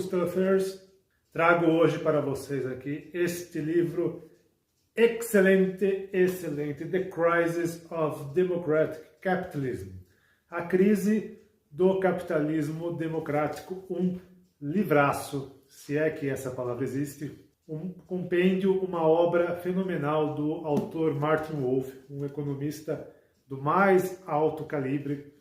Postal Affairs. Trago hoje para vocês aqui este livro excelente, The Crisis of Democratic Capitalism. A crise do capitalismo democrático, um livraço, se é que essa palavra existe, um compêndio, uma obra fenomenal do autor Martin Wolf, um economista do mais alto calibre.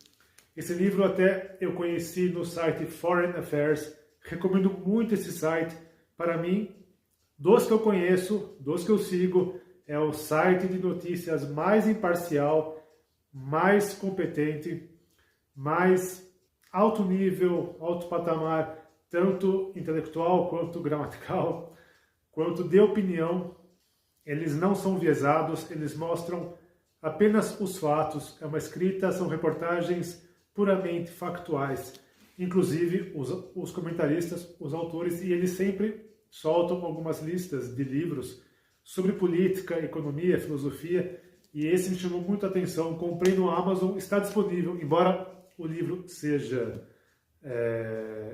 Esse livro até eu conheci no site Foreign Affairs, recomendo muito esse site. Para mim, dos que eu conheço, dos que eu sigo, é o site de notícias mais imparcial, mais competente, mais alto nível, alto patamar, tanto intelectual quanto gramatical, quanto de opinião. Eles não são viesados, eles mostram apenas os fatos. É uma escrita, são reportagens puramente factuais. Inclusive, os comentaristas, os autores, e eles sempre soltam algumas listas de livros sobre política, economia, filosofia, e esse me chamou muito a atenção. Comprei no Amazon, está disponível, embora o livro seja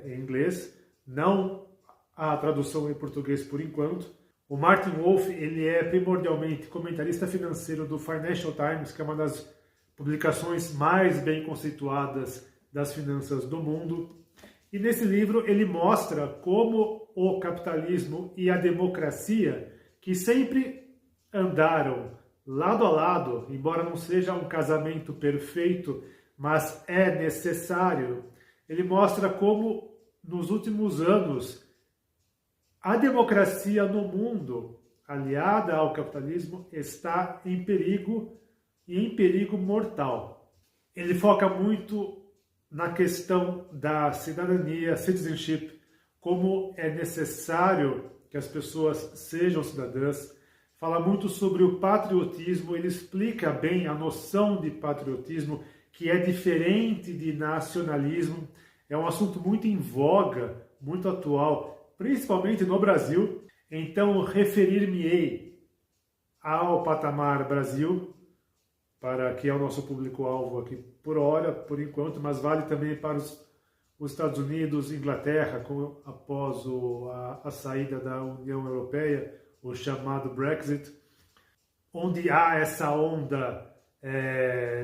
em inglês, não há tradução em português por enquanto. O Martin Wolf, ele é primordialmente comentarista financeiro do Financial Times, que é uma das publicações mais bem conceituadas das finanças do mundo. E nesse livro ele mostra como o capitalismo e a democracia, que sempre andaram lado a lado, embora não seja um casamento perfeito, mas é necessário. Ele mostra como nos últimos anos a democracia no mundo, aliada ao capitalismo, está em perigo e em perigo mortal. Ele foca muito na questão da cidadania, citizenship, como é necessário que as pessoas sejam cidadãs. Fala muito sobre o patriotismo, ele explica bem a noção de patriotismo, que é diferente de nacionalismo. É um assunto muito em voga, muito atual, principalmente no Brasil. Então, referir-me-ei ao patamar Brasil, para que é o nosso público-alvo aqui por hora, por enquanto, mas vale também para os Estados Unidos, Inglaterra, após a saída da União Europeia, o chamado Brexit, onde há essa onda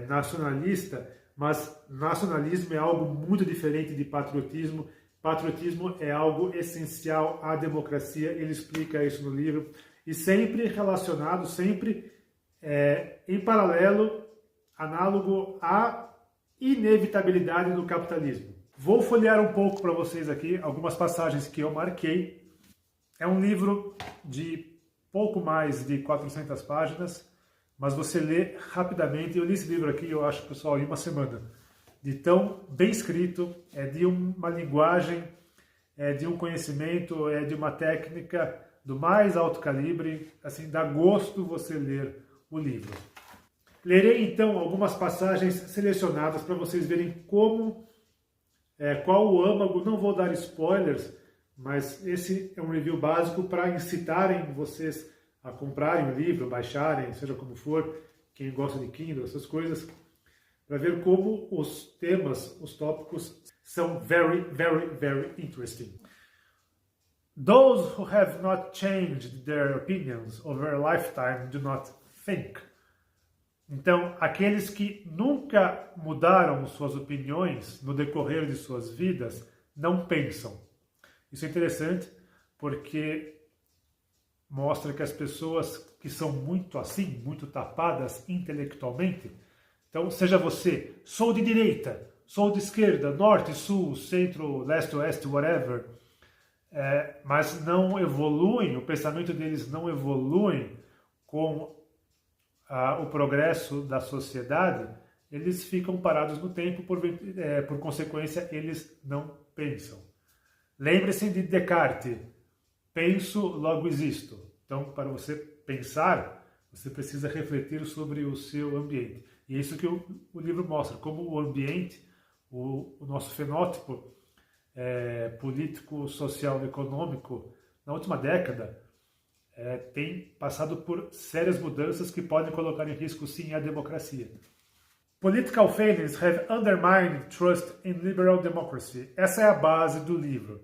nacionalista, mas nacionalismo é algo muito diferente de patriotismo. Patriotismo é algo essencial à democracia, ele explica isso no livro, e sempre relacionado, sempre em paralelo, análogo à inevitabilidade do capitalismo. Vou folhear um pouco para vocês aqui algumas passagens que eu marquei. É um livro de pouco mais de 400 páginas, mas você lê rapidamente. Eu li esse livro aqui, eu acho, pessoal, em uma semana. De tão bem escrito, é de uma linguagem, é de um conhecimento, é de uma técnica do mais alto calibre. Assim, dá gosto você ler o livro. Lerei então algumas passagens selecionadas para vocês verem qual o âmago. Não vou dar spoilers, mas esse é um review básico para incitarem vocês a comprarem o livro, baixarem, seja como for, quem gosta de Kindle, essas coisas, para ver como os temas, os tópicos são very, very, very interesting. Those who have not changed their opinions over a lifetime do not think. Então, aqueles que nunca mudaram suas opiniões no decorrer de suas vidas, não pensam. Isso é interessante porque mostra que as pessoas que são muito assim, muito tapadas intelectualmente, então seja você, sou de direita, sou de esquerda, norte, sul, centro, leste, oeste, whatever, mas não evoluem, o pensamento deles não evolui com o progresso da sociedade, eles ficam parados no tempo, por consequência, eles não pensam. Lembre-se de Descartes, penso, logo existo. Então, para você pensar, você precisa refletir sobre o seu ambiente. E é isso que o livro mostra, como o ambiente, o nosso fenótipo político, social, econômico, na última década, tem passado por sérias mudanças que podem colocar em risco, sim, a democracia. Political failings have undermined trust in liberal democracy. Essa é a base do livro.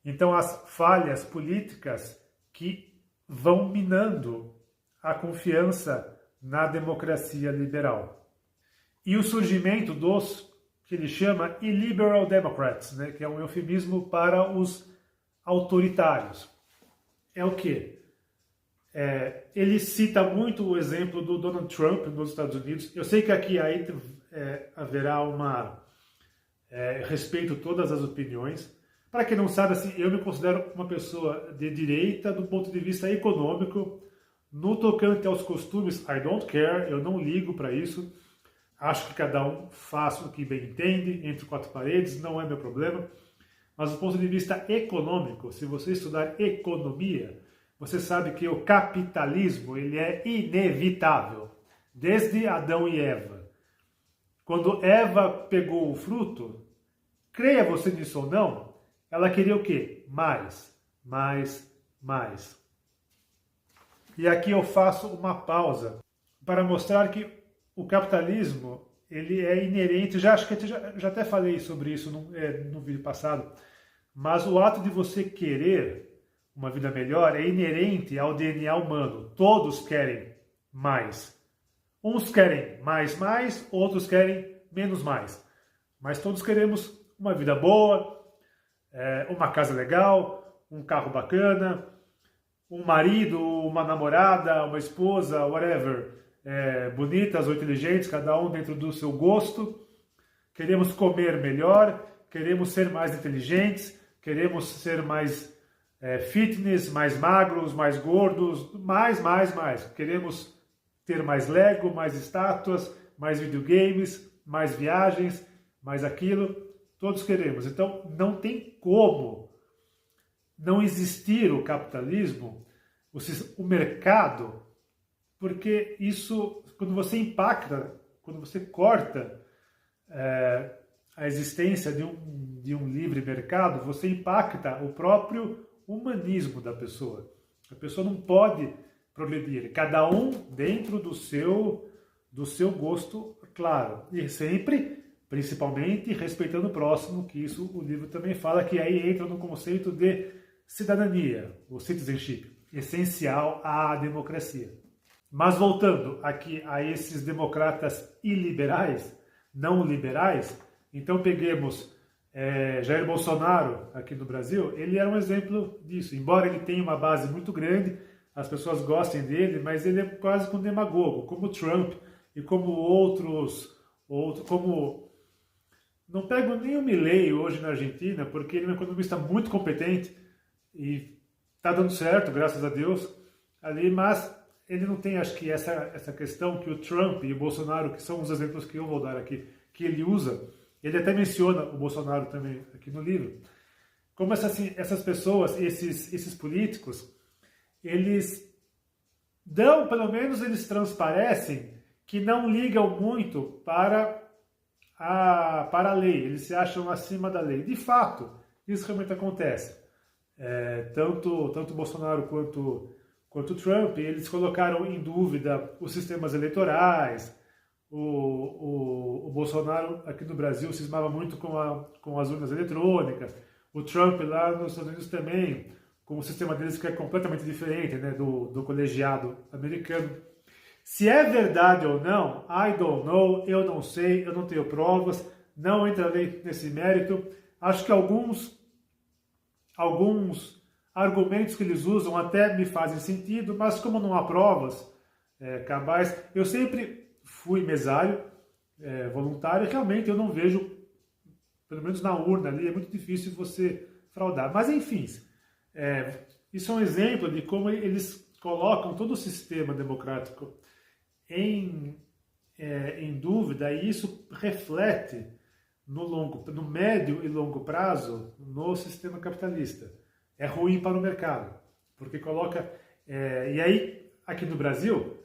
Então, as falhas políticas que vão minando a confiança na democracia liberal. E o surgimento dos, que ele chama illiberal democrats, né, que é um eufemismo para os autoritários. É o quê? Ele cita muito o exemplo do Donald Trump nos Estados Unidos. Eu sei que aqui aí haverá respeito a todas as opiniões. Para quem não sabe, assim, eu me considero uma pessoa de direita do ponto de vista econômico. No tocante aos costumes, I don't care, eu não ligo para isso. Acho que cada um faz o que bem entende, entre quatro paredes, não é meu problema. Mas do ponto de vista econômico, se você estudar economia, você sabe que o capitalismo ele é inevitável, desde Adão e Eva. Quando Eva pegou o fruto, creia você nisso ou não, ela queria o quê? Mais, mais, mais. E aqui eu faço uma pausa para mostrar que o capitalismo ele é inerente, acho que já até falei sobre isso no vídeo passado, mas o ato de você querer uma vida melhor é inerente ao DNA humano. Todos querem mais. Uns querem mais, outros querem menos mais. Mas todos queremos uma vida boa, uma casa legal, um carro bacana, um marido, uma namorada, uma esposa, whatever, bonitas ou inteligentes, cada um dentro do seu gosto. Queremos comer melhor, queremos ser mais inteligentes, queremos ser mais fitness, mais magros, mais gordos, mais. Queremos ter mais Lego, mais estátuas, mais videogames, mais viagens, mais aquilo. Todos queremos. Então, não tem como não existir o capitalismo, o mercado, porque isso, quando você impacta, quando você corta a existência de um livre mercado, você impacta o próprio humanismo da pessoa. A pessoa não pode progredir, cada um dentro do seu gosto, claro, e sempre, principalmente, respeitando o próximo, que isso o livro também fala, que aí entra no conceito de cidadania, o citizenship, essencial à democracia. Mas voltando aqui a esses democratas iliberais, não liberais, então peguemos Jair Bolsonaro aqui no Brasil, ele era um exemplo disso. Embora ele tenha uma base muito grande, as pessoas gostem dele, mas ele é quase que um demagogo, como Trump e como outros como... Não pego nem o Milei hoje na Argentina, porque ele é um economista muito competente e está dando certo, graças a Deus, ali, mas ele não tem, acho que, essa questão que o Trump e o Bolsonaro, que são os exemplos que eu vou dar aqui, que ele usa. Ele até menciona o Bolsonaro também aqui no livro. Como essas pessoas, esses políticos, eles eles transparecem que não ligam muito para a lei. Eles se acham acima da lei. De fato, isso realmente acontece. Tanto Bolsonaro quanto Trump, eles colocaram em dúvida os sistemas eleitorais. O Bolsonaro aqui no Brasil cismava muito com as urnas eletrônicas. O Trump lá nos Estados Unidos também, com o sistema deles que é completamente diferente, né, do colegiado americano. Se é verdade ou não, I don't know, eu não sei, eu não tenho provas, não entrarei nesse mérito. Acho que alguns argumentos que eles usam até me fazem sentido, mas como não há provas cabais, eu sempre fui mesário voluntário, realmente eu não vejo, pelo menos na urna ali, é muito difícil você fraudar. Mas enfim, isso é um exemplo de como eles colocam todo o sistema democrático em dúvida, e isso reflete no médio e longo prazo no sistema capitalista. É ruim para o mercado, porque coloca... e aí, aqui no Brasil,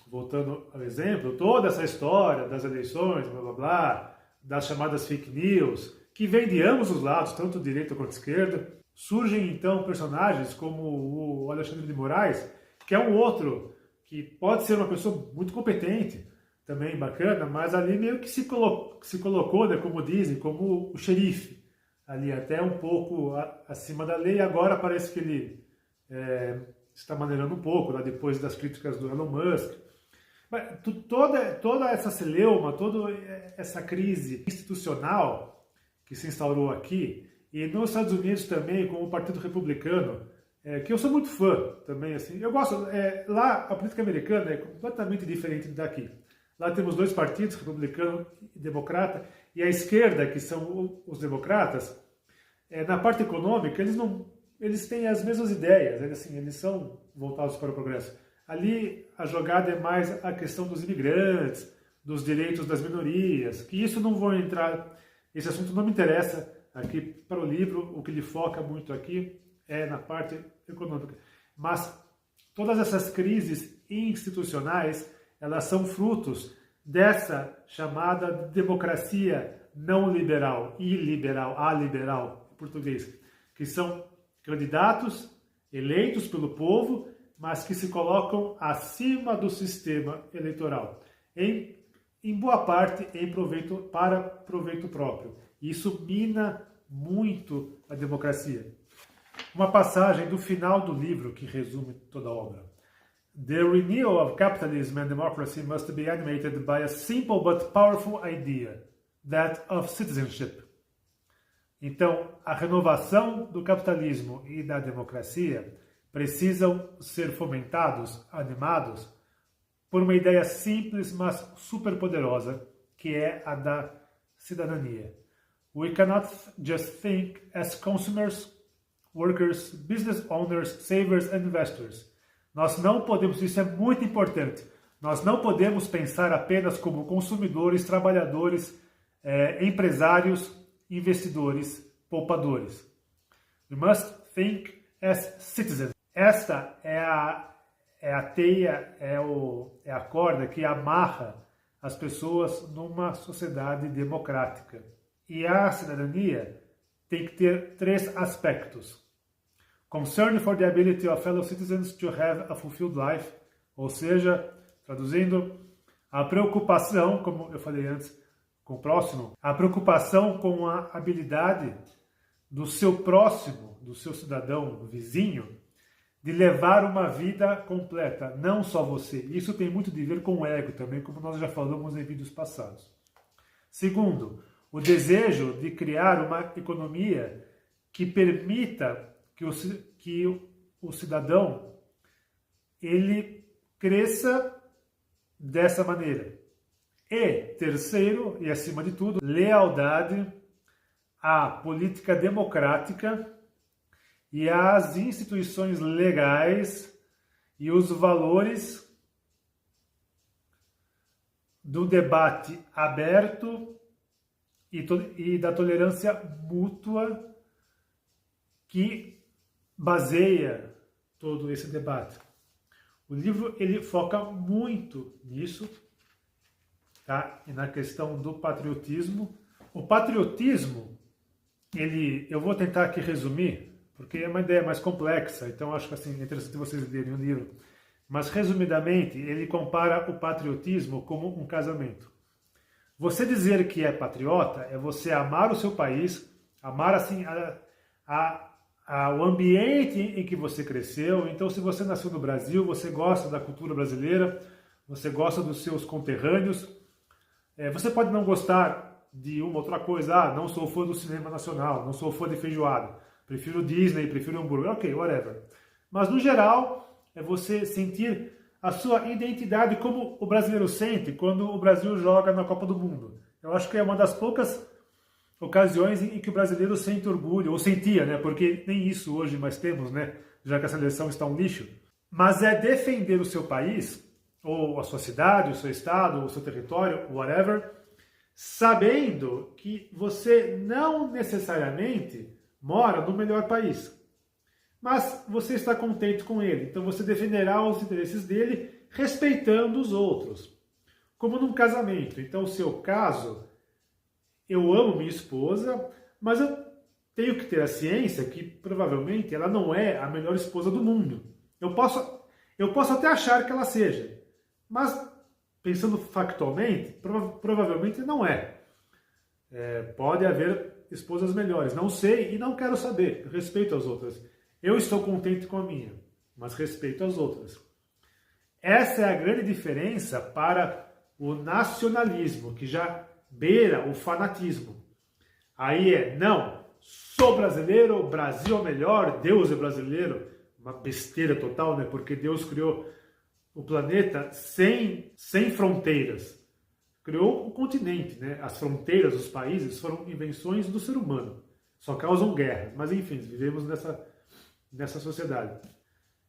voltando ao exemplo, toda essa história das eleições, blá blá blá, das chamadas fake news, que vem de ambos os lados, tanto direita quanto esquerda, surgem então personagens como o Alexandre de Moraes, que é um outro, que pode ser uma pessoa muito competente, também bacana, mas ali meio que se colocou, né, como dizem, como o xerife ali até um pouco acima da lei. Agora parece que ele está maneirando um pouco, lá depois das críticas do Elon Musk. Mas toda essa celeuma, toda essa crise institucional que se instaurou aqui, e nos Estados Unidos também, com o Partido Republicano, que eu sou muito fã também, assim, eu gosto, lá a política americana é completamente diferente daqui. Lá temos dois partidos, republicano e democrata, e a esquerda, que são os democratas, na parte econômica, eles têm as mesmas ideias, eles são voltados para o progresso. Ali a jogada é mais a questão dos imigrantes, dos direitos das minorias, que isso não vou entrar, esse assunto não me interessa aqui para o livro, o que ele foca muito aqui é na parte econômica. Mas todas essas crises institucionais, elas são frutos dessa chamada democracia não liberal, iliberal, aliberal, em português, que são candidatos eleitos pelo povo, mas que se colocam acima do sistema eleitoral, em boa parte para proveito próprio. Isso mina muito a democracia. Uma passagem do final do livro que resume toda a obra. The renewal of capitalism and democracy must be animated by a simple but powerful idea, that of citizenship. Então, a renovação do capitalismo e da democracia precisam ser fomentados, animados, por uma ideia simples, mas superpoderosa, que é a da cidadania. We cannot just think as consumers, workers, business owners, savers and investors. Nós não podemos, isso é muito importante, nós não podemos pensar apenas como consumidores, trabalhadores, empresários, investidores, poupadores. We must think as citizens. Esta é a teia, é a corda que amarra as pessoas numa sociedade democrática. E a cidadania tem que ter três aspectos. Concern for the ability of fellow citizens to have a fulfilled life, ou seja, traduzindo, a preocupação, como eu falei antes, com o próximo, a preocupação com a habilidade do seu próximo, do seu cidadão, vizinho, de levar uma vida completa, não só você. Isso tem muito a ver com o ego também, como nós já falamos em vídeos passados. Segundo, o desejo de criar uma economia que permita que o cidadão ele cresça dessa maneira. E, terceiro, e acima de tudo, lealdade à política democrática e às instituições legais e os valores do debate aberto e da tolerância mútua que baseia todo esse debate. O livro ele foca muito nisso, tá? E na questão do patriotismo. O patriotismo, eu vou tentar aqui resumir, porque é uma ideia mais complexa, então acho que assim, é interessante vocês lerem o livro. Mas, resumidamente, ele compara o patriotismo como um casamento. Você dizer que é patriota é você amar o seu país, amar assim o ambiente em que você cresceu. Então, se você nasceu no Brasil, você gosta da cultura brasileira, você gosta dos seus conterrâneos. Você pode não gostar de uma outra coisa. Não sou fã do cinema nacional, não sou fã de feijoada, prefiro Disney, prefiro hambúrguer, ok, whatever. Mas, no geral, é você sentir a sua identidade como o brasileiro sente quando o Brasil joga na Copa do Mundo. Eu acho que é uma das poucas ocasiões em que o brasileiro sente orgulho, ou sentia, né? Porque nem isso hoje mais temos, né? Já que a seleção está um lixo. Mas é defender o seu país, ou a sua cidade, o seu estado, o seu território, whatever, sabendo que você não necessariamente mora no melhor país. Mas você está contente com ele, então você defenderá os interesses dele respeitando os outros. Como num casamento. Então, o seu caso, eu amo minha esposa, mas eu tenho que ter a ciência que provavelmente ela não é a melhor esposa do mundo. Eu posso até achar que ela seja, mas pensando factualmente, provavelmente não é. Pode haver esposas melhores. Não sei e não quero saber. Respeito as outras. Eu estou contente com a minha, mas respeito as outras. Essa é a grande diferença para o nacionalismo, que já beira o fanatismo. Aí não, sou brasileiro, o Brasil é o melhor, Deus é brasileiro. Uma besteira total, né? Porque Deus criou o planeta sem fronteiras. Criou o continente, né? As fronteiras dos países foram invenções do ser humano. Só causam guerra. Mas enfim, vivemos nessa sociedade.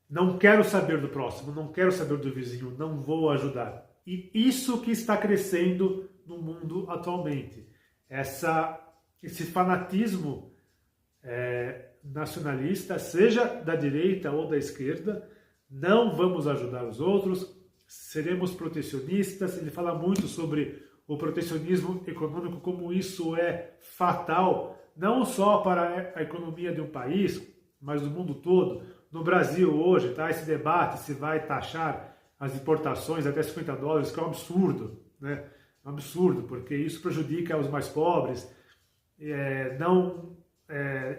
Não quero saber do próximo, não quero saber do vizinho, não vou ajudar. E isso que está crescendo no mundo atualmente. Esse fanatismo nacionalista, seja da direita ou da esquerda, não vamos ajudar os outros, seremos protecionistas. Ele fala muito sobre o protecionismo econômico, como isso é fatal, não só para a economia de um país, mas do mundo todo. No Brasil hoje está esse debate se vai taxar as importações até $50, que é um absurdo, né? É um absurdo, porque isso prejudica os mais pobres,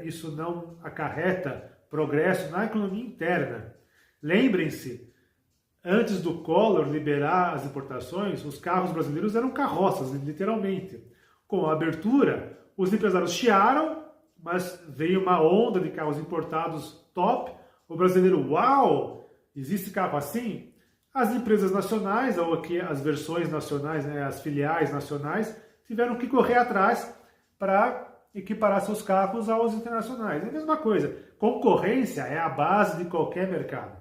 isso não acarreta progresso na economia interna. Lembrem-se, antes do Collor liberar as importações, os carros brasileiros eram carroças, literalmente. Com a abertura, os empresários chiaram, mas veio uma onda de carros importados top. O brasileiro, uau, existe carro assim? As empresas nacionais, ou aqui as versões nacionais, né, as filiais nacionais, tiveram que correr atrás para equiparar seus carros aos internacionais. É a mesma coisa. Concorrência é a base de qualquer mercado.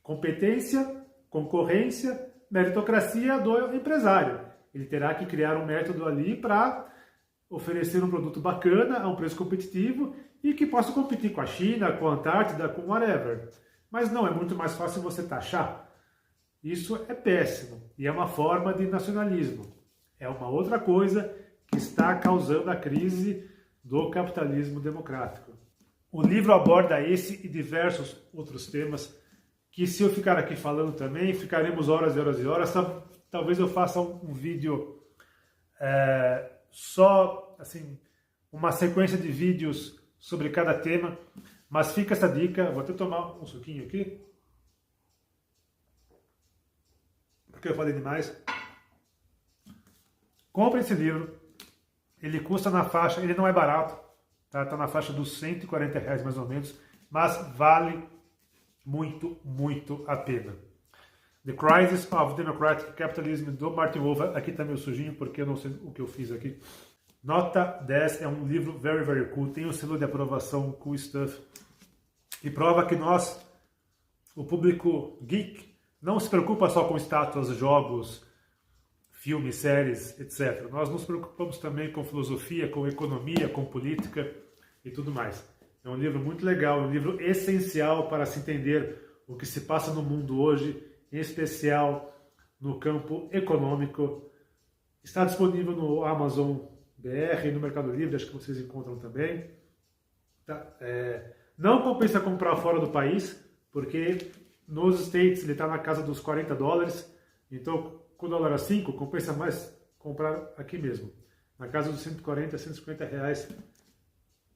Competência, concorrência, meritocracia do empresário. Ele terá que criar um método ali para oferecer um produto bacana a um preço competitivo e que possa competir com a China, com a Antártida, com whatever. Mas não, é muito mais fácil você taxar. Isso é péssimo e é uma forma de nacionalismo. É uma outra coisa que está causando a crise do capitalismo democrático. O livro aborda esse e diversos outros temas que, se eu ficar aqui falando também, ficaremos horas e horas e horas. Talvez eu faça um vídeo só, assim, uma sequência de vídeos sobre cada tema, mas fica essa dica. Vou até tomar um suquinho aqui, porque eu falei demais. Compre esse livro, ele custa na faixa, ele não é barato, tá na faixa dos R$140 mais ou menos, mas vale muito, muito a pena. The Crisis of Democratic Capitalism, do Martin Wolf. Aqui está meu sujinho, porque eu não sei o que eu fiz aqui. Nota 10, é um livro very, very cool, tem o selo de aprovação Cool Stuff, e prova que nós, o público geek, não se preocupa só com estátuas, jogos, filmes, séries, etc. Nós nos preocupamos também com filosofia, com economia, com política e tudo mais. É um livro muito legal, um livro essencial para se entender o que se passa no mundo hoje, em especial no campo econômico. Está disponível no Amazon BR e no Mercado Livre, acho que vocês encontram também. Tá? Não compensa comprar fora do país, porque nos States ele está na casa dos $40, então com o dólar a 5, compensa mais comprar aqui mesmo, na casa dos 140, 150 reais.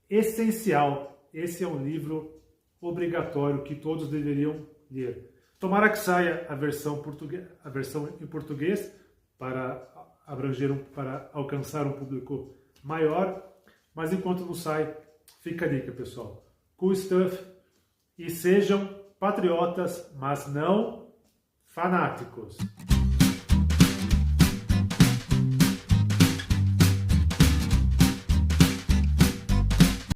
Essencial. Esse é um livro obrigatório que todos deveriam ler. Tomara que saia a versão em português para para alcançar um público maior, mas enquanto não sai, fica a dica, pessoal. Cool Stuff, e sejam patriotas, mas não fanáticos.